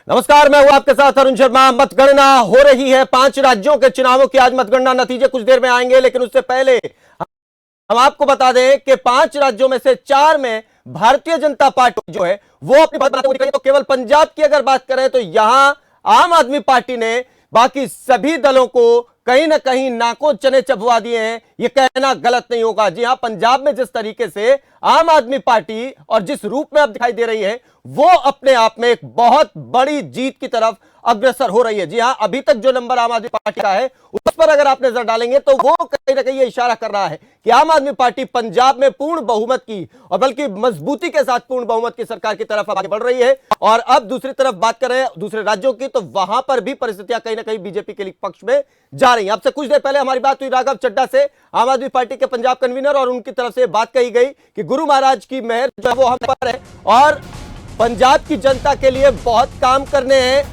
नमस्कार, मैं हूं आपके साथ अरुण शर्मा। मतगणना हो रही है 5 राज्यों के चुनावों की। आज मतगणना नतीजे कुछ देर में आएंगे, लेकिन उससे पहले हम आपको बता दें कि 5 राज्यों में से 4 में भारतीय जनता पार्टी जो है वो अपनी बात बताई। तो केवल पंजाब की अगर बात करें तो यहां आम आदमी पार्टी ने बाकी सभी दलों को कहीं ना कहीं नाकों चने चबवा दिए हैं। यह कहना गलत नहीं होगा। जी हां, पंजाब में जिस तरीके से आम आदमी पार्टी और जिस रूप में अब दिखाई दे रही है वो अपने आप में एक बहुत बड़ी जीत की तरफ अग्रसर हो रही है। जी हां, अभी तक जो नंबर आम आदमी पार्टी का है उस पर अगर आप नजर डालेंगे तो वो कहीं ना कहीं ये इशारा कर रहा है कि आम आदमी पार्टी पंजाब में पूर्ण बहुमत की और बल्कि मजबूती के साथ पूर्ण बहुमत की सरकार की तरफ आगे बढ़ रही है। और अब दूसरी तरफ बात करें दूसरे राज्यों की, तो वहां पर भी परिस्थितियां कहीं ना कहीं बीजेपी के पक्ष में जा रही हैं। अब से कुछ देर पहले हमारी बात हुई राघव चड्ढा से, आम आदमी पार्टी के पंजाब कन्वीनर, और उनकी तरफ से बात कही गई कि गुरु महाराज की मेहर जो है वो हम पर है और पंजाब की जनता के लिए बहुत काम करने हैं।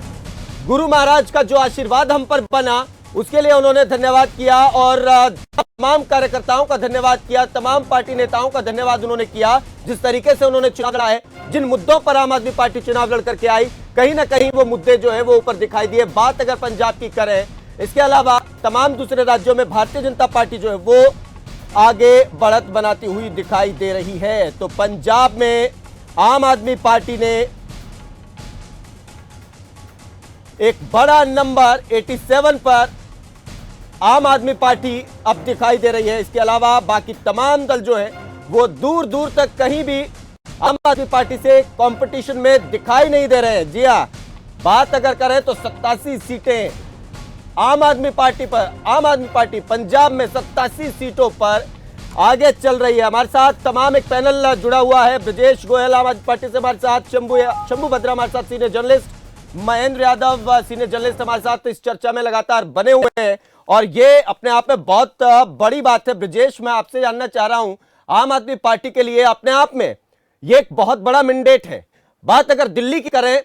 गुरु महाराज का जो आशीर्वाद हम पर बना उसके लिए उन्होंने धन्यवाद किया और तमाम कार्यकर्ताओं का धन्यवाद किया, तमाम पार्टी नेताओं का धन्यवाद उन्होंने किया जिस तरीके से उन्होंने चुनाव लड़ा है। जिन मुद्दों पर आम आदमी पार्टी चुनाव लड़ करके आई, कहीं ना कहीं वो मुद्दे जो है वो ऊपर दिखाई दिए। बात अगर पंजाब की करें, इसके अलावा तमाम दूसरे राज्यों में भारतीय जनता पार्टी जो है वो आगे बढ़त बनाती हुई दिखाई दे रही है। तो पंजाब में आम आदमी पार्टी ने एक बड़ा नंबर 87 पर आम आदमी पार्टी अब दिखाई दे रही है। इसके अलावा बाकी तमाम दल जो है वो दूर दूर तक कहीं भी आम आदमी पार्टी से कंपटीशन में दिखाई नहीं दे रहे हैं। जी हां, बात अगर करें तो 87 सीटें आम आदमी पार्टी पर, आम आदमी पार्टी पंजाब में 87 सीटों पर आगे चल रही है। हमारे साथ तमाम एक पैनल जुड़ा हुआ है। ब्रजेश गोयल आम आदमी पार्टी से हमारे साथ, शंभू भद्रा हमारे साथ senior journalist, Mahendra Yadav senior journalist हमारे साथ इस चर्चा में लगातार बने हुए हैं और ये अपने आप में बहुत बड़ी बात है। ब्रजेश, मैं आपसे जानना चाह रहा हूं, आम आदमी पार्टी के लिए अपने आप में ये एक बहुत बड़ा मैंडेट है। बात अगर दिल्ली की करें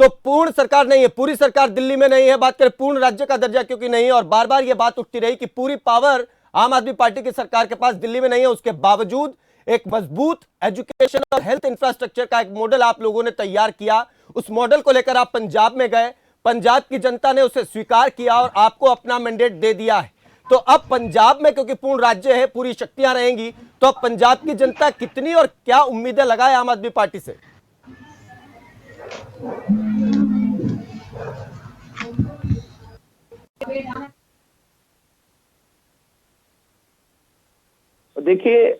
तो पूर्ण सरकार नहीं है, पूरी सरकार दिल्ली में नहीं है। बात करें पूर्ण राज्य का दर्जा क्योंकि नहीं है, और बार बार यह बात उठती रही कि पूरी पावर आम आदमी पार्टी की सरकार के पास दिल्ली में नहीं है। उसके बावजूद एक मजबूत एजुकेशन और हेल्थ इंफ्रास्ट्रक्चर का एक मॉडल आप लोगों ने तैयार किया। उस मॉडल को लेकर आप पंजाब में गए, पंजाब की जनता ने उसे स्वीकार किया और आपको अपना मैंडेट दे दिया है। तो अब पंजाब में क्योंकि पूर्ण राज्य है, पूरी शक्तियां रहेंगी, तो अब पंजाब की जनता कितनी और क्या उम्मीदें लगाए आम आदमी पार्टी से? देखिए,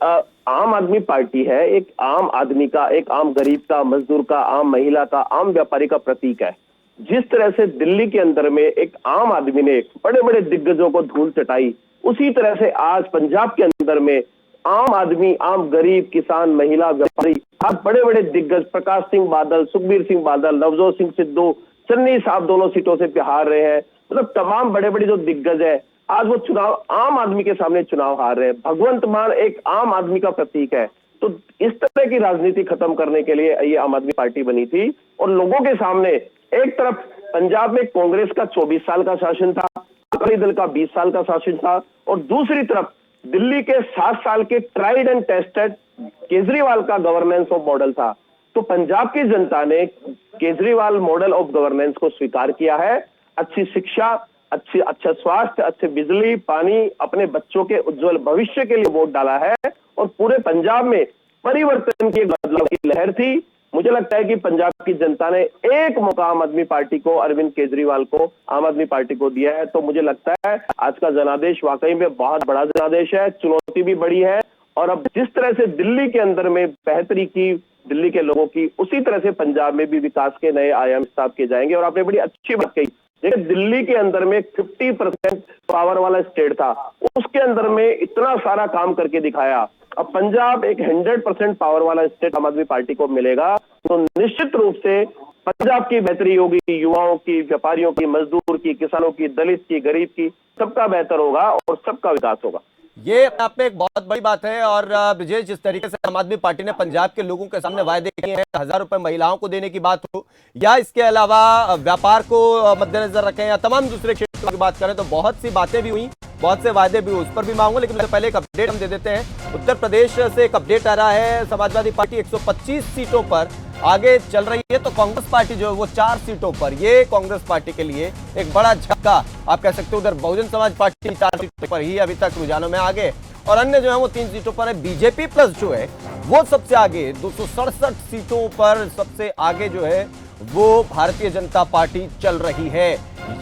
आम आदमी पार्टी है एक आम आदमी का, एक आम गरीब का, मजदूर का, आम महिला का, आम व्यापारी का प्रतीक है। जिस तरह से दिल्ली के अंदर में एक आम आदमी ने बड़े बड़े दिग्गजों को धूल चटाई, उसी तरह से आज पंजाब के अंदर में आम आदमी, आम गरीब, किसान, महिला, व्यापारी, आज बड़े बड़े दिग्गज प्रकाश सिंह बादल, सुखबीर सिंह बादल, नवजोत सिंह सिद्धू, चन्नी साहब दोनों सीटों से हार रहे हैं। मतलब तमाम बड़े बड़े जो दिग्गज है आज वो चुनाव आम आदमी के सामने चुनाव हार रहे हैं। भगवंत मान एक आम आदमी का प्रतीक है। तो इस तरह की राजनीति खत्म करने के लिए ये आम आदमी पार्टी बनी थी और लोगों के सामने एक तरफ पंजाब में कांग्रेस का 24 साल का शासन था, अकाली दल का 20 साल का शासन था, और दूसरी तरफ दिल्ली के 7 साल के ट्राइड एंड टेस्टेड केजरीवाल का गवर्नेंस ऑफ मॉडल था। तो पंजाब की जनता ने केजरीवाल मॉडल ऑफ गवर्नेंस को स्वीकार किया है। अच्छी शिक्षा, अच्छा स्वास्थ्य, अच्छे बिजली, पानी, अपने बच्चों के उज्जवल भविष्य के लिए वोट डाला है और पूरे पंजाब में परिवर्तन की बदलाव की लहर थी। मुझे लगता है कि पंजाब की जनता ने एक मौका आम आदमी पार्टी को, अरविंद केजरीवाल को, आम आदमी पार्टी को दिया है। तो मुझे लगता है आज का जनादेश वाकई में बहुत बड़ा जनादेश है, चुनौती भी बड़ी है। और अब जिस तरह से दिल्ली के अंदर में बेहतरी की दिल्ली के लोगों की, उसी तरह से पंजाब में भी विकास के नए आयाम स्थापित किए जाएंगे। और आपने बड़ी अच्छी बात कही, देखिए दिल्ली के अंदर में 50% पावर वाला स्टेट था, उसके अंदर में इतना सारा काम करके दिखाया। अब पंजाब एक 100% पावर वाला स्टेट आम आदमी पार्टी को मिलेगा तो निश्चित रूप से पंजाब की बेहतरी होगी, युवाओं की, व्यापारियों की, मजदूर की, किसानों की, दलित की, गरीब की, सबका बेहतर होगा और सबका विकास होगा। ये आप में एक बहुत बड़ी बात है। और ब्रजेश, जिस तरीके से आम आदमी पार्टी ने पंजाब के लोगों के सामने वायदे किए हैं, 1000 रुपए महिलाओं को देने की बात हो या इसके अलावा व्यापार को मद्देनजर रखें या तमाम दूसरे क्षेत्रों की बात करें, तो बहुत सी बातें भी हुई, बहुत से वायदे भी हुए, उस पर भी मांगूंगा। लेकिन पहले एक अपडेट हम दे देते हैं। उत्तर प्रदेश से एक अपडेट आ रहा है, समाजवादी पार्टी 125 सीटों पर आगे चल रही है, तो कांग्रेस पार्टी जो है वो 4 सीटों पर, ये कांग्रेस पार्टी के लिए एक बड़ा झटका आप कह सकते हो। उधर बहुजन समाज पार्टी 4 सीटों पर ही अभी तक रुझानों में आगे, और अन्य जो है वो 3 सीटों पर है। बीजेपी प्लस जो है वो सबसे आगे 267 सीटों पर सबसे आगे जो है वो भारतीय जनता पार्टी चल रही है।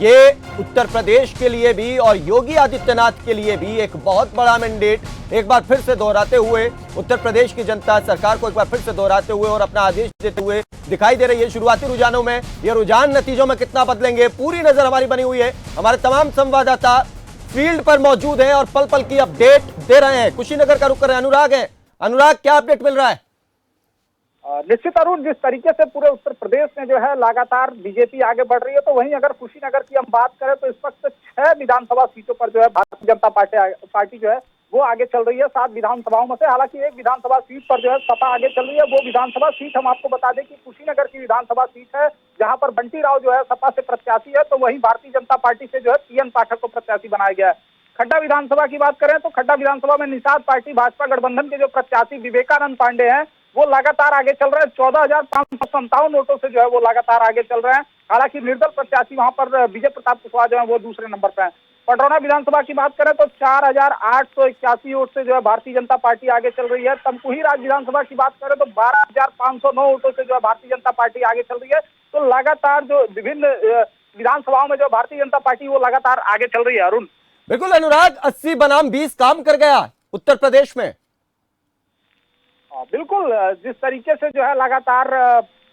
ये उत्तर प्रदेश के लिए भी और योगी आदित्यनाथ के लिए भी एक बहुत बड़ा मैंडेट एक बार फिर से दोहराते हुए, उत्तर प्रदेश की जनता सरकार को एक बार फिर से दोहराते हुए और अपना आदेश देते हुए दिखाई दे रही है। शुरुआती रुझानों में ये रुझान नतीजों में कितना बदलेंगे, पूरी नजर हमारी बनी हुई है। हमारे तमाम संवाददाता फील्ड पर मौजूद हैं और पल पल की अपडेट दे रहे हैं। कुशीनगर का रुख कर अनुराग है। अनुराग, क्या अपडेट मिल रहा है? निश्चित अरुण, जिस तरीके से पूरे उत्तर प्रदेश में जो है लगातार बीजेपी आगे बढ़ रही है, तो वहीं अगर कुशीनगर की हम बात करें तो इस वक्त 6 विधानसभा सीटों पर जो है भारतीय जनता पार्टी जो है वो आगे चल रही है 7 विधानसभाओं में से। हालांकि एक विधानसभा सीट पर जो है सपा आगे चल रही है। वो विधानसभा सीट हम आपको बता दें कि कुशीनगर की विधानसभा सीट है, जहां पर बंटी राव जो है सपा से प्रत्याशी है, तो वहीं भारतीय जनता पार्टी से जो है पीएन पाठक को प्रत्याशी बनाया गया है। खड्डा विधानसभा की बात करें तो खड्डा विधानसभा में निषाद पार्टी भाजपा गठबंधन के जो प्रत्याशी विवेकानंद पांडे हैं वो लगातार आगे चल रहे हैं। 14,557 वोटों से जो है वो लगातार आगे चल रहे हैं। हालांकि निर्दल प्रत्याशी वहां पर विजय प्रताप कुशवाहा जो है वो दूसरे नंबर पर है। पटरौना विधानसभा की बात करें तो 4,881 वोट से जो है भारतीय जनता पार्टी आगे चल रही है। तमकुही राज विधानसभा की बात करें तो 12,509 वोटों से जो है भारतीय जनता पार्टी आगे चल रही है। तो लगातार जो विभिन्न विधानसभाओं में जो भारतीय जनता पार्टी वो लगातार आगे चल रही है। अरुण, बिल्कुल अनुराग, 80 बनाम 20 काम कर गया उत्तर प्रदेश में। बिल्कुल, जिस तरीके से जो है लगातार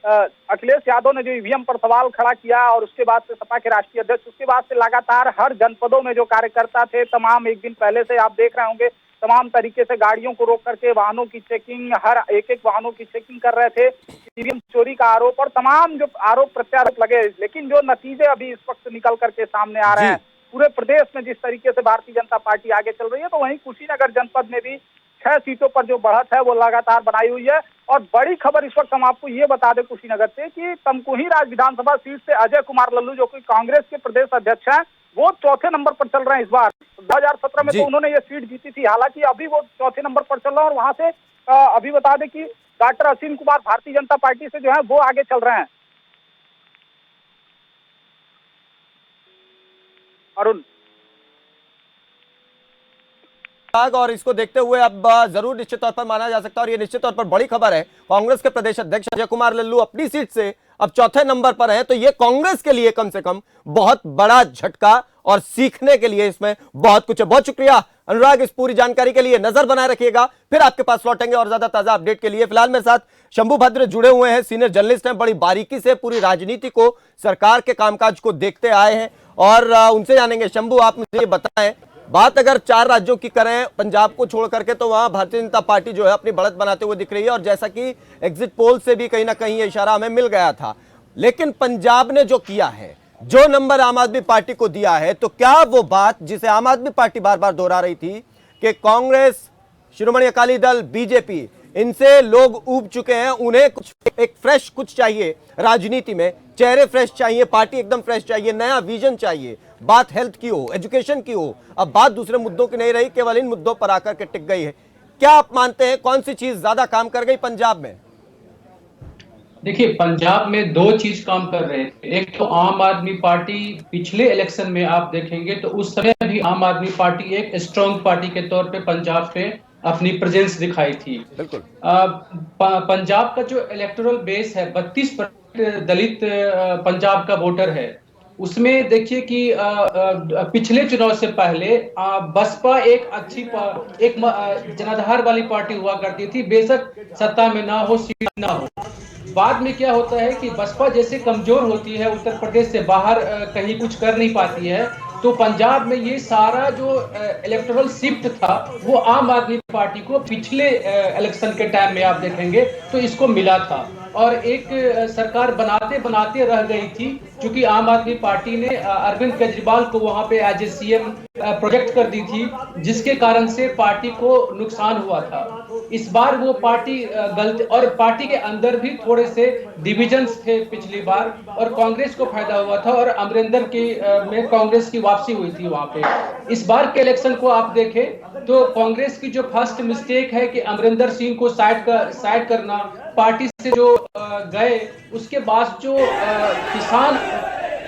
अखिलेश यादव ने जो ईवीएम पर सवाल खड़ा किया और उसके बाद से सपा के राष्ट्रीय अध्यक्ष, उसके बाद से लगातार हर जनपदों में जो कार्यकर्ता थे तमाम, एक दिन पहले से आप देख रहे होंगे, तमाम तरीके से गाड़ियों को रोक करके वाहनों की चेकिंग, हर एक वाहनों की चेकिंग कर रहे थे। ईवीएम चोरी का आरोप और तमाम जो आरोप प्रत्यारोप लगे, लेकिन जो नतीजे अभी इस वक्त निकल करके सामने आ रहे हैं पूरे प्रदेश में, जिस तरीके से भारतीय जनता पार्टी आगे चल रही है, तो वहीं कुशीनगर जनपद में भी 6 सीटों पर जो बढ़त है वो लगातार बनाई हुई है। और बड़ी खबर इस वक्त हम आपको ये बता दें कुशीनगर से कि तमकुही राज विधानसभा सीट से अजय कुमार लल्लू जो कि कांग्रेस के प्रदेश अध्यक्ष हैं, वो चौथे नंबर पर चल रहे हैं। इस बार 2017 में तो उन्होंने ये सीट जीती थी, हालांकि अभी वो चौथे नंबर पर चल रहे हैं। और वहां से अभी बता दें कि डॉक्टर असीम कुमार भारतीय जनता पार्टी से जो है वो आगे चल रहे हैं। अरुण, और इसको देखते हुए अब जरूर निश्चित तौर पर माना जा सकता है, और ये निश्चित तौर पर बड़ी खबर है, कांग्रेस के प्रदेश अध्यक्ष अजय कुमार लल्लू अपनी सीट से अब चौथे नंबर पर हैं, तो ये कांग्रेस के लिए कम से कम बहुत बड़ा झटका और सीखने के लिए इसमें बहुत कुछ है। बहुत शुक्रिया अनुराग इस पूरी जानकारी के लिए। नजर बनाए रखिएगा, फिर आपके पास लौटेंगे और ज्यादा ताजा अपडेट के लिए। फिलहाल मेरे साथ शंभू भद्र जुड़े हुए हैं, सीनियर जर्नलिस्ट हैं, बड़ी बारीकी से पूरी राजनीति को, सरकार के कामकाज को देखते आए हैं और उनसे जानेंगे। शंभू, आप मुझे बताएं, बात अगर 4 राज्यों की करें पंजाब को छोड़ करके, तो वहां भारतीय जनता पार्टी जो है अपनी बढ़त बनाते हुए दिख रही है, और जैसा कि एग्जिट पोल से भी कहीं ना कहीं ये इशारा हमें मिल गया था। लेकिन पंजाब ने जो किया है, जो नंबर आम आदमी पार्टी को दिया है, तो क्या वो बात जिसे आम आदमी पार्टी बार बार दोहरा रही थी कि कांग्रेस, शिरोमणि अकाली दल, बीजेपी, इनसे लोग ऊब चुके हैं, उन्हें कुछ एक फ्रेश कुछ चाहिए राजनीति में, चेहरे फ्रेश चाहिए, पार्टी एकदम फ्रेश चाहिए, नया विजन चाहिए, बात हेल्थ की हो, एजुकेशन की हो, अब बात दूसरे मुद्दों की नहीं रही, केवल इन मुद्दों पर आकर के टिक गई है। क्या आप मानते हैं कौन सी चीज ज्यादा काम कर गई पंजाब में? देखिए, पंजाब में 2 चीज काम कर रहे थे। एक तो आम आदमी पार्टी पिछले इलेक्शन में आप देखेंगे तो उस समय भी आम आदमी पार्टी एक स्ट्रॉन्ग पार्टी के तौर पे पंजाब पे अपनी प्रेजेंस दिखाई थी। बिल्कुल। पंजाब का जो इलेक्टोरल बेस है, 32% दलित पंजाब का वोटर है। उसमें देखिए कि पिछले चुनाव से पहले बसपा एक अच्छी एक जनाधार वाली पार्टी हुआ करती थी, बेशक सत्ता में ना हो, सीट ना हो। बाद में क्या होता है कि बसपा जैसे कमजोर होती है, उत्तर प्रदेश से बाहर कहीं कुछ कर नहीं पाती है, तो पंजाब में ये सारा जो इलेक्टोरल शिफ्ट था वो आम आदमी पार्टी को पिछले इलेक्शन के टाइम में आप देखेंगे तो इसको मिला था। और एक सरकार बनाते बनाते रह गई थी, क्योंकि आम आदमी पार्टी ने अरविंद केजरीवाल को वहां पे एज ए सीएम प्रोजेक्ट कर दी थी, जिसके कारण से पार्टी को नुकसान हुआ था। इस बार वो पार्टी गलत, और पार्टी के अंदर भी थोड़े से डिविजन्स थे पिछली बार, और कांग्रेस को फायदा हुआ था, और अमरिंदर की में कांग्रेस की वापसी हुई थी वहां पे। इस बार के इलेक्शन को आप देखें तो कांग्रेस की जो फर्स्ट मिस्टेक है कि अमरिंदर सिंह को साइड करना, पार्टी से जो गए, उसके बाद जो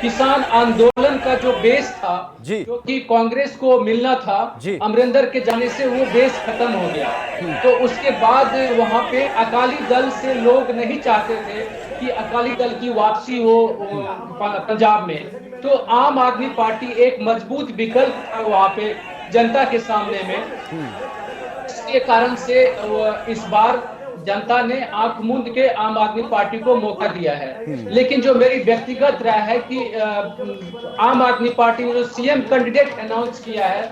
किसान आंदोलन का जो बेस था, जो कि कांग्रेस को मिलना था, अमरिंदर के जाने से वो बेस खत्म हो गया। तो उसके बाद वहां पे अकाली दल से लोग नहीं चाहते थे कि अकाली दल की वापसी हो पंजाब में, तो आम आदमी पार्टी एक मजबूत विकल्प था वहां पे जनता के सामने में। इसके कारण से इस बार जनता ने आंख मूंद के आम आदमी पार्टी को मौका दिया है। लेकिन जो मेरी व्यक्तिगत राय है कि आम आदमी पार्टी ने जो सीएम कैंडिडेट अनाउंस किया है,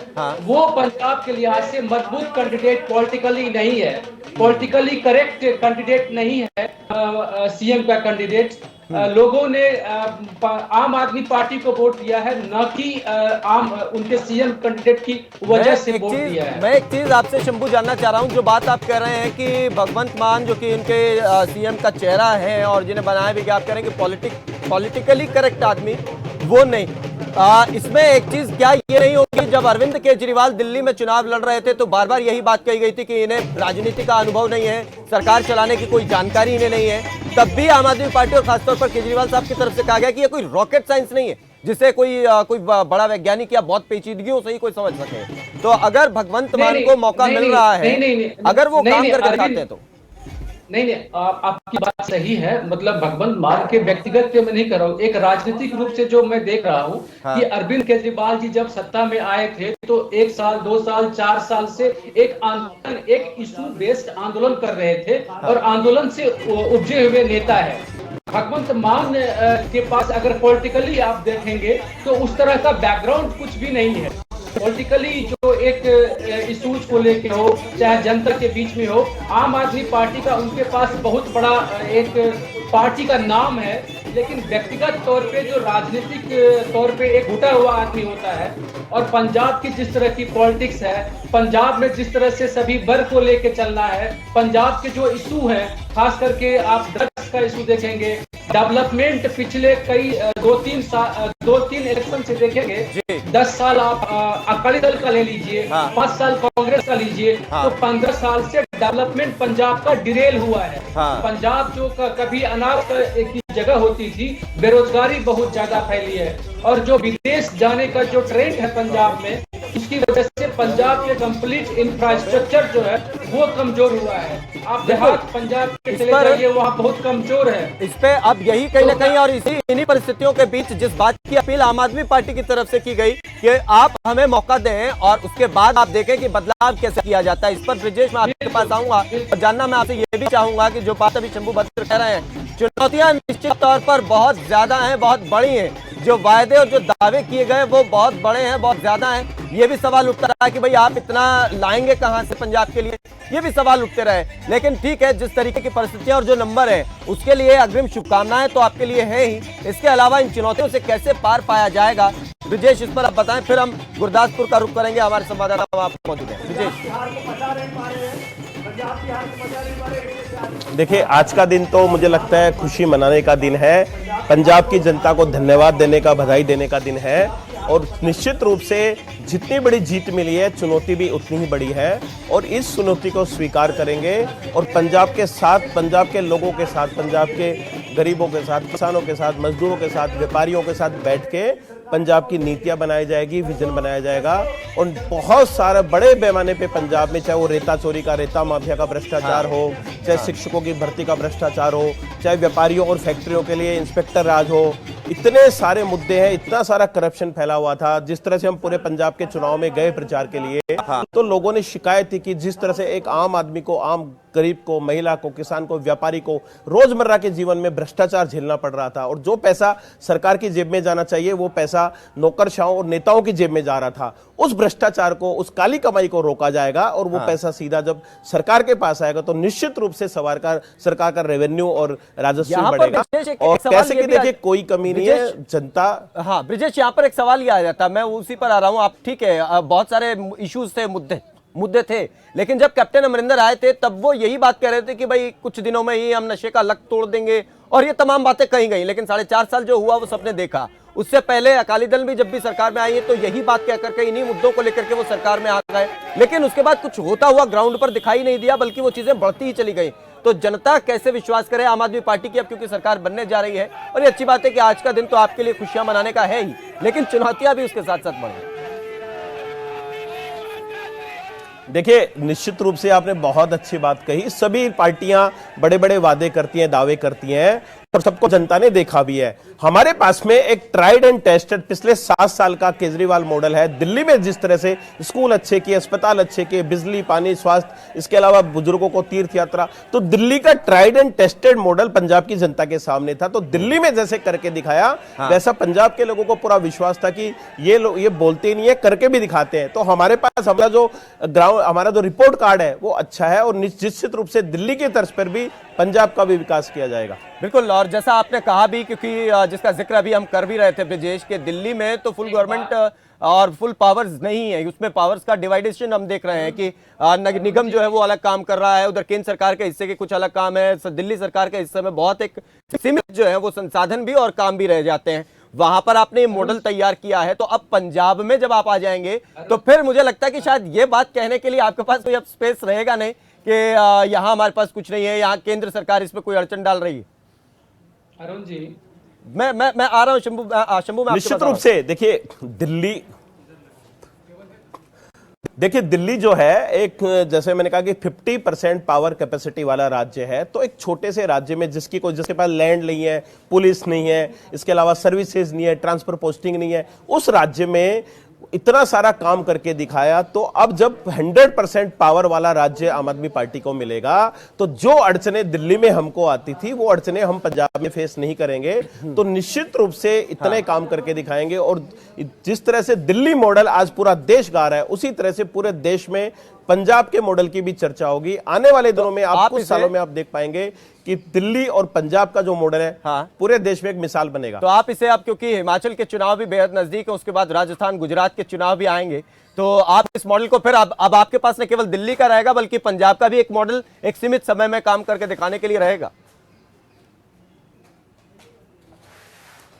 वो पंजाब के लिहाज से मजबूत कैंडिडेट पॉलिटिकली नहीं है, पॉलिटिकली करेक्ट कैंडिडेट नहीं है सीएम का कैंडिडेट। लोगों ने आम आदमी पार्टी को वोट दिया है, न कि उनके सीएम कैंडिडेट की वजह से वोट दिया है। मैं एक चीज आपसे शंभू जानना चाह रहा हूं, जो बात आप कह रहे हैं कि भगवंत मान जो कि उनके सीएम का चेहरा है और जिन्हें बनाया भी, आप कह रहे हैं कि पॉलिटिकली करेक्ट आदमी वो नहीं, इसमें एक चीज क्या ये नहीं होगी, जब अरविंद केजरीवाल दिल्ली में चुनाव लड़ रहे थे तो बार बार यही बात कही गई थी कि इन्हें राजनीति का अनुभव नहीं है, सरकार चलाने की कोई जानकारी इन्हें नहीं है, तब भी आम आदमी पार्टी और खासतौर पर केजरीवाल साहब की तरफ से कहा गया कि ये कोई रॉकेट साइंस नहीं है जिसे कोई बड़ा वैज्ञानिक या बहुत पेचीदगियों से ही कोई समझ सके। तो अगर भगवंत मान को मौका मिल रहा है, अगर वो काम करके दिखाते हैं तो नहीं, आपकी बात सही है। मतलब भगवंत मान के व्यक्तिगत पे मैं नहीं कर रहा हूँ, एक राजनीतिक रूप से जो मैं देख रहा हूँ कि अरविंद केजरीवाल जी जब सत्ता में आए थे तो 1 साल 2 साल 4 साल से एक आंदोलन, एक इशू बेस्ड आंदोलन कर रहे थे, और आंदोलन से उपजे हुए नेता है। भगवंत मान के पास अगर पॉलिटिकली आप देखेंगे तो उस तरह का बैकग्राउंड कुछ भी नहीं है। पॉलिटिकली जो एक इशूज को लेके हो, चाहे जनता के बीच में हो, आम आदमी पार्टी का उनके पास बहुत बड़ा एक पार्टी का नाम है, लेकिन व्यक्तिगत तौर पे जो राजनीतिक तौर पे एक घुटा हुआ आदमी होता है, और पंजाब की जिस तरह की पॉलिटिक्स है, पंजाब में जिस तरह से सभी वर्ग को लेके चलना है, पंजाब के जो इशू है, खास करके आप ड्रग्स का इशू देखेंगे, डेवलपमेंट पिछले कई 2-3 इलेक्शन से देखेंगे, 10 साल आप अकाली दल का ले लीजिए, 5 साल कांग्रेस का लीजिए, तो 15 साल से डेवलपमेंट पंजाब का डिरेल हुआ है। पंजाब जो कभी अनाज की जगह होती थी, बेरोजगारी बहुत ज्यादा फैली है, और जो विदेश जाने का जो ट्रेंड है पंजाब में, उसकी वजह से पंजाब के कंप्लीट इंफ्रास्ट्रक्चर जो है वो कमजोर हुआ है। आप देहात पंजाब के चले जाइए, वहाँ बहुत कमजोर है। इस पे अब यही कहीं ना कहीं, और इन्हीं परिस्थितियों के बीच जिस बात की अपील आम आदमी पार्टी की तरफ से की गई कि आप हमें मौका दें और उसके बाद आप देखें कि बदलाव कैसे किया जाता है, इस पर ब्रिजेश मैं आपके पास आऊंगा और जानना मैं आपसे ये भी चाहूंगा कि जो बात अभी शंभू भद्र कह रहे हैं, चुनौतियां निश्चित तौर पर बहुत ज्यादा हैं, बहुत बड़ी हैं, जो वायदे और जो दावे किए गए वो बहुत बड़े हैं, बहुत ज्यादा हैं। ये भी सवाल उठता रहा कि भाई आप इतना लाएंगे कहां से पंजाब के लिए, ये भी सवाल उठते रहे। लेकिन ठीक है, जिस तरीके की परिस्थितियां और जो नंबर है उसके लिए अग्रिम शुभकामनाएं तो आपके लिए है ही। इसके अलावा इन चुनौतियों से कैसे पार पाया जाएगा, ब्रिजेश इस पर आप बताएं, फिर हम गुरदासपुर का रुख करेंगे। हमारे संवाददाता वहां मौजूद है। ब्रिजेश, देखिए, आज का दिन तो मुझे लगता है खुशी मनाने का दिन है, पंजाब की जनता को धन्यवाद देने का, बधाई देने का दिन है, और निश्चित रूप से जितनी बड़ी जीत मिली है, चुनौती भी उतनी ही बड़ी है, और इस चुनौती को स्वीकार करेंगे और पंजाब के साथ, पंजाब के लोगों के साथ, पंजाब के गरीबों के साथ, किसानों के साथ, मजदूरों के साथ, व्यापारियों के साथ बैठ के पंजाब की नीतियां बनाई जाएगी, विजन बनाया जाएगा, और बहुत सारे बड़े पैमाने पे पंजाब में, चाहे वो रेता चोरी का, रेता माफिया का भ्रष्टाचार हो, चाहे शिक्षकों की भर्ती का भ्रष्टाचार हो, चाहे व्यापारियों और फैक्ट्रियों के लिए इंस्पेक्टर राज हो, इतने सारे मुद्दे हैं, इतना सारा करप्शन फैला हुआ था। जिस तरह से हम पूरे पंजाब के चुनाव में गए प्रचार के लिए, तो लोगों ने शिकायत थी कि जिस तरह से एक आम आदमी को, आम गरीब को, महिला को, किसान को, व्यापारी को रोजमर्रा के जीवन में भ्रष्टाचार झेलना पड़ रहा था, और जो पैसा सरकार की जेब में जाना चाहिए वो पैसा नौकरशाहों और नेताओं की जेब में जा रहा था। उस भ्रष्टाचार को, उस काली कमाई को रोका जाएगा, और वो पैसा सीधा जब सरकार के पास आएगा तो निश्चित रूप से सरकार का रेवेन्यू और राजस्व बढ़ेगा, और पैसे की देखिए कोई कमी नहीं है। जनता, हाँ ब्रिजेश, यहाँ पर एक सवाल ये आ जाता है, मैं उसी पर आ रहा हूँ। आप ठीक है, बहुत सारे इश्यूज थे, मुद्दे मुद्दे थे। लेकिन जब कैप्टन अमरिंदर आए थे तब वो यही बात कह रहे थे कि भाई कुछ दिनों में ही हम नशे का लत तोड़ देंगे, और ये तमाम बातें कही गई। लेकिन 4.5 साल जो हुआ वो सबने देखा। उससे पहले अकाली दल भी जब भी सरकार में आई है तो यही बात कह करके इन्हीं मुद्दों को लेकर के वो सरकार में आ गए, लेकिन उसके बाद कुछ होता हुआ ग्राउंड पर दिखाई नहीं दिया, बल्कि वो चीजें बढ़ती ही चली गई। तो जनता कैसे विश्वास करे आम आदमी पार्टी की अब, क्योंकि सरकार बनने जा रही है। और ये अच्छी बात है कि आज का दिन तो आपके लिए खुशियां मनाने का है ही, लेकिन चुनौतियां भी उसके साथ साथ बढ़ गई। देखिए, निश्चित रूप से आपने बहुत अच्छी बात कही। सभी पार्टियां बड़े बड़े वादे करती हैं, दावे करती हैं, और सबको जनता ने देखा भी है। हमारे पास में एक ट्राइड एंड टेस्टेड पिछले 7 साल का केजरीवाल मॉडल है। दिल्ली में जिस तरह से स्कूल अच्छे किए, अस्पताल अच्छे किए, बिजली, पानी, स्वास्थ्य, इसके अलावा बुजुर्गों को तीर्थ यात्रा, तो दिल्ली का tried and tested model Punjab की जनता के सामने था। तो दिल्ली में जैसे करके दिखाया, वैसा पंजाब के लोगों को पूरा विश्वास था कि ये लोग ये बोलते ही नहीं है, करके भी दिखाते हैं। तो हमारे पास हमारा जो रिपोर्ट कार्ड है वो अच्छा है, और निश्चित रूप से दिल्ली की तर्ज पर भी पंजाब का भी विकास किया जाएगा। बिल्कुल, और जैसा आपने कहा भी, क्योंकि जिसका जिक्र अभी हम कर भी रहे थे ब्रिजेश, के दिल्ली में तो फुल गवर्नमेंट और फुल पावर्स नहीं है, उसमें पावर्स का डिवाइडेशन हम देख रहे हैं कि निगम जो है वो अलग काम कर रहा है, उधर केंद्र सरकार के हिस्से के कुछ अलग काम है, दिल्ली सरकार के हिस्से में बहुत एक सीमित जो है वो संसाधन भी और काम भी रह जाते हैं। वहां पर आपने मॉडल तैयार किया है, तो अब पंजाब में जब आप आ जाएंगे तो फिर मुझे लगता है कि शायद ये बात कहने के लिए आपके पास कोई अब स्पेस रहेगा नहीं कि यहाँ हमारे पास कुछ नहीं है, यहाँ केंद्र सरकार इसमें कोई अड़चन डाल रही है। अरुण जी, मैं आ रहा हूँ शंभू में आपसे निश्चित रूप से देखिए, दिल्ली जो है एक, जैसे मैंने कहा कि 50% पावर कैपेसिटी वाला राज्य है। तो एक छोटे से राज्य में जिसके पास लैंड नहीं है, पुलिस नहीं है, इसके अलावा सर्विसेज नहीं है, ट्रांसफर पोस्टिंग नहीं है, उस राज्य में इतना सारा काम करके दिखाया। तो अब जब 100% पावर वाला राज्य आम आदमी पार्टी को मिलेगा, तो जो अड़चनें दिल्ली में हमको आती थी वो अड़चनें हम पंजाब में फेस नहीं करेंगे। तो निश्चित रूप से इतने काम करके दिखाएंगे, और जिस तरह से दिल्ली मॉडल आज पूरा देश गा रहा है, उसी तरह से पूरे देश में पंजाब के मॉडल की भी चर्चा होगी। आने वाले दिनों में आप कुछ सालों में आप देख पाएंगे कि दिल्ली और पंजाब का जो मॉडल है पूरे देश में एक मिसाल बनेगा। तो आप इसे, अब क्योंकि हिमाचल के चुनाव भी बेहद नजदीक है, उसके बाद राजस्थान, गुजरात के चुनाव भी आएंगे, तो आप इस मॉडल को फिर अब आपके पास न केवल दिल्ली का रहेगा बल्कि पंजाब का भी एक मॉडल एक सीमित समय में काम करके दिखाने के लिए रहेगा।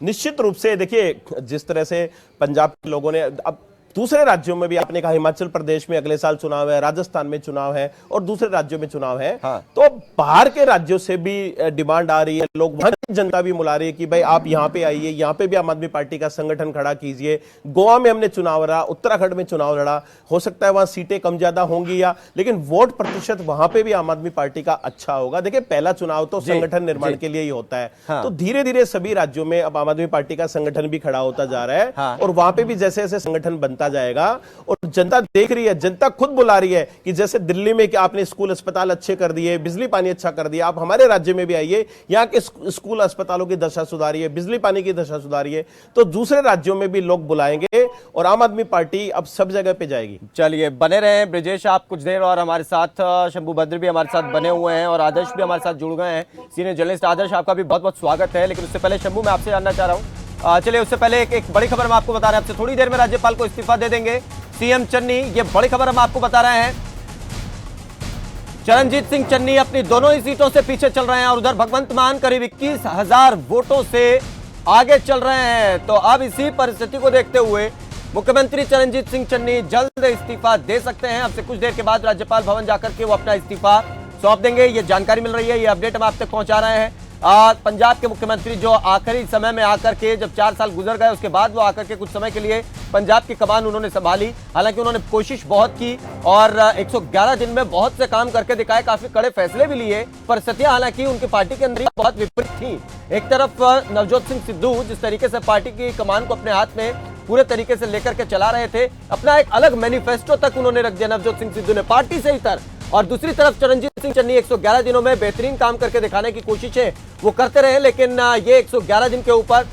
निश्चित रूप से देखिए, जिस तरह से पंजाब के लोगों ने, अब दूसरे राज्यों में भी आपने कहा हिमाचल प्रदेश में अगले साल चुनाव है, राजस्थान में चुनाव है, और दूसरे राज्यों में चुनाव है। तो बाहर के राज्यों से भी डिमांड आ रही है, लोग वहां की जनता भी बुला रही है कि भाई आप यहाँ पे आइए, यहाँ पे भी आम आदमी पार्टी का संगठन खड़ा कीजिए। गोवा में हमने चुनाव लड़ा, उत्तराखंड में चुनाव लड़ा, हो सकता है वहां सीटें कम ज्यादा होंगी लेकिन वोट प्रतिशत वहां पे भी आम आदमी पार्टी का अच्छा होगा। देखिए, पहला चुनाव तो संगठन निर्माण के लिए ही होता है। तो धीरे धीरे सभी राज्यों में अब आम आदमी पार्टी का संगठन भी खड़ा होता जा रहा है, और वहां पे भी जैसे जैसे संगठन बनता जाएगा, और जनता देख रही है, जनता खुद बुला रही है कि जैसे दिल्ली में कि आपने स्कूल अस्पताल अच्छे कर दिए, बिजली पानी अच्छा कर दिया, आप हमारे राज्य में भी आइए, यहाँ के स्कूल अस्पतालों की दशा सुधारिए, बिजली पानी की दशा सुधारिए, तो दूसरे राज्यों में भी लोग बुलाएंगे और आम आदमी पार्टी अब सब जगह पे जाएगी। चलिए, बने रहे ब्रिजेश आप कुछ देर और हमारे साथ, शंभू भद्र भी हमारे साथ बने हुए हैं और आदर्श भी हमारे साथ जुड़ गए हैं, सीनियर जर्नलिस्ट। आदर्श, आपका भी बहुत बहुत स्वागत है। लेकिन उससे पहले शंभू, मैं आपसे जानना चाह रहा हूँ, चलिए उससे पहले एक बड़ी खबर हम आपको बता रहे हैं, आपसे थोड़ी देर में राज्यपाल को इस्तीफा दे देंगे सीएम चन्नी, ये बड़ी खबर हम आपको बता रहे हैं। चरणजीत सिंह चन्नी अपनी दोनों ही सीटों से पीछे चल रहे हैं, और उधर भगवंत मान करीब 21,000 वोटों से आगे चल रहे हैं। तो अब इसी परिस्थिति को देखते हुए मुख्यमंत्री चरणजीत सिंह चन्नी जल्द इस्तीफा दे सकते हैं। अब से कुछ देर के बाद राज्यपाल भवन जाकर के वो अपना इस्तीफा सौंप देंगे, ये जानकारी मिल रही है, ये अपडेट हम आप तक पहुंचा रहे हैं। पंजाब के मुख्यमंत्री जो आखिरी समय में आकर के, जब 4 साल गुजर गए उसके बाद वो आकर के कुछ समय के लिए पंजाब की कमान उन्होंने संभाली। हालांकि उन्होंने कोशिश बहुत की और 111 दिन में बहुत से काम करके दिखाए, काफी कड़े फैसले भी लिए। परिस्थितियां हालांकि उनकी पार्टी के अंदर बहुत विपरीत थी। एक तरफ नवजोत सिंह सिद्धू जिस तरीके से पार्टी की कमान को अपने हाथ में पूरे तरीके से लेकर के चला रहे थे, अपना एक अलग मैनिफेस्टो तक उन्होंने रख दिया नवजोत सिंह सिद्धू ने पार्टी से इतर, और दूसरी तरफ चरणजीत सिंह चन्नी 111 दिनों में बेहतरीन काम करके दिखाने की कोशिशें वो करते रहे। लेकिन ये 111 दिन के ऊपर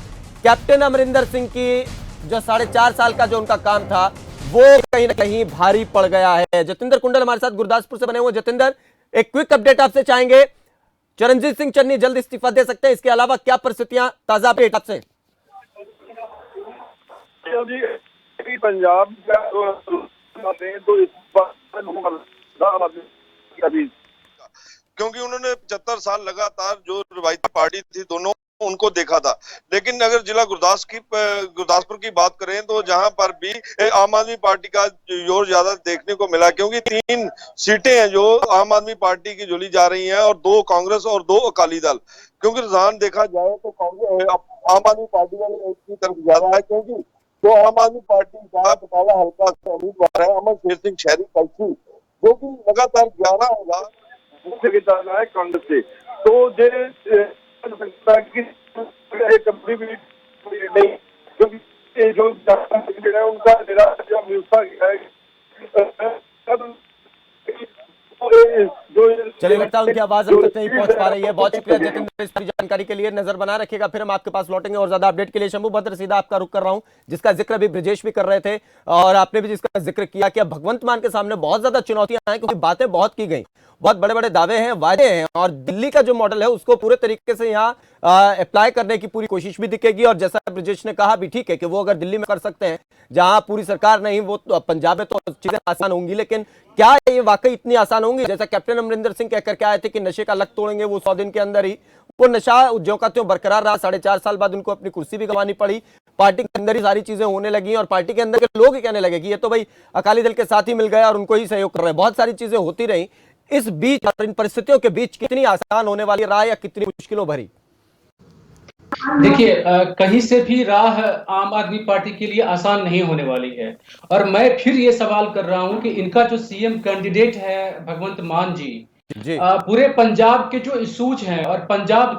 कैप्टन अमरिंदर सिंह की जो 4.5 साल का जो उनका काम था वो कहीं ना कहीं भारी पड़ गया है। जतिंदर कुंडल हमारे साथ गुरदासपुर से बने हुए। जतिंदर, एक क्विक अपडेट आपसे चाहेंगे, चरणजीत सिंह चन्नी जल्द इस्तीफा दे सकते हैं, इसके अलावा क्या परिस्थितियां, ताजा अपडेट आपसे। पंजाब का तो इस बात लोगों का आम आदमी का भी, क्योंकि उन्होंने 75 साल लगातार जो रवायती पार्टी थी दोनों उनको देखा था। लेकिन अगर जिला गुरदासपुर की बात करें तो जहां पर भी आम आदमी पार्टी का जोर ज्यादा देखने को मिला, क्योंकि 3 सीटें हैं जो आम आदमी पार्टी की जुड़ी जा रही हैं और 2 कांग्रेस और 2 अकाली दल। क्योंकि रुझान देखा जाए तो कांग्रेस आम आदमी पार्टी वाले की तरफ ज्यादा है, क्योंकि जो आम आदमी पार्टी का बटाला हल्का से उम्मीदवार है अमर शेर सिंह शहरी कलसी, जो की लगातार 11,000 जगह जा रहा है कांग्रेस से, तो कभी भी नहीं, क्योंकि जो उनका चलिए, लगता है उनकी आवाज अब तक नहीं पहुंच पा रही है। बहुत शुक्रिया जतिंदर इस पूरी जानकारी के लिए। नजर बना रखिएगा, फिर हम आपके पास लौटेंगे और ज्यादा अपडेट के लिए। शंभू भद्र, सीधा आपका रुख कर रहा हूं, जिसका जिक्र अभी ब्रजेश भी कर रहे थे और आपने भी जिसका जिक्र किया कि अब भगवंत मान के सामने बहुत ज्यादा चुनौतियां हैं, क्योंकि बातें बहुत की गई, बहुत बड़े बड़े दावे हैं, वादे हैं, और दिल्ली का जो मॉडल है उसको पूरे तरीके से यहाँ अप्लाई करने की पूरी कोशिश भी दिखेगी। और जैसा ब्रजेश ने कहा भी ठीक है कि वो अगर दिल्ली में कर सकते हैं जहां पूरी सरकार नहीं, वो तो पंजाब में तो चीजें आसान होंगी, लेकिन क्या ये वाकई इतनी आसान होंगी? जैसा कैप्टन अमरिंदर सिंह कहकर के आए थे कि नशे का लत तोड़ेंगे, वो 100 दिन के अंदर ही वो नशा ज्यों का त्यों बरकरार रहा। 4.5 साल बाद उनको अपनी कुर्सी भी गंवानी पड़ी, पार्टी के अंदर ही सारी चीजें होने लगी और पार्टी के अंदर के लोग ही कहने लगे कि ये तो भाई अकाली दल के साथ ही मिल गए और उनको ही सहयोग कर रहे हैं। बहुत सारी चीजें होती रही। इस बीच और इन परिस्थितियों के बीच कितनी आसान होने वाली राह या कितनी मुश्किलों भरी? देखिए, कहीं से भी राह आम आदमी पार्टी के लिए आसान नहीं होने वाली है। और मैं फिर ये सवाल कर रहा हूं कि इनका जो सीएम कैंडिडेट है भगवंत मान जी, पूरे पंजाब के जो इशूज हैं, और पंजाब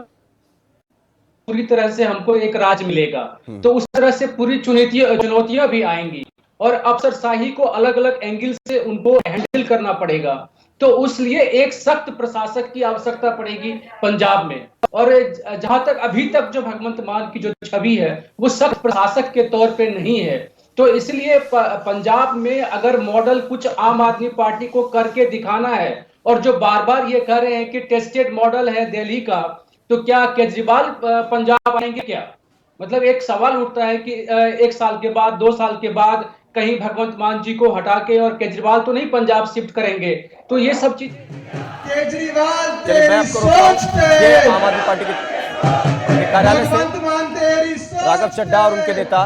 पूरी तरह से हमको एक राज मिलेगा, तो उस तरह से पूरी चुनौतियां भी आएंगी और अफसरशाही को अलग अलग एंगल से उनको हैंडल करना पड़ेगा। तो उसलिए एक सख्त प्रशासक की आवश्यकता पड़ेगी पंजाब में। और जहां तक अभी तक जो भगवंत मान की जो छवि है वो सख्त प्रशासक के तौर पे नहीं है, तो इसलिए पंजाब में अगर मॉडल कुछ आम आदमी पार्टी को करके दिखाना है, और जो बार बार ये कह रहे हैं कि टेस्टेड मॉडल है दिल्ली का, तो क्या केजरीवाल पंजाब आएंगे क्या? मतलब एक सवाल उठता है कि 1 साल के बाद, 2 साल के बाद कहीं भगवंत मान जी को हटा के और केजरीवाल तो नहीं पंजाब शिफ्ट करेंगे। तो ये सब चीज केजरीवाल तेरी सोच पे आम आदमी पार्टी के कार्यालय से राघव चड्ढा और उनके नेता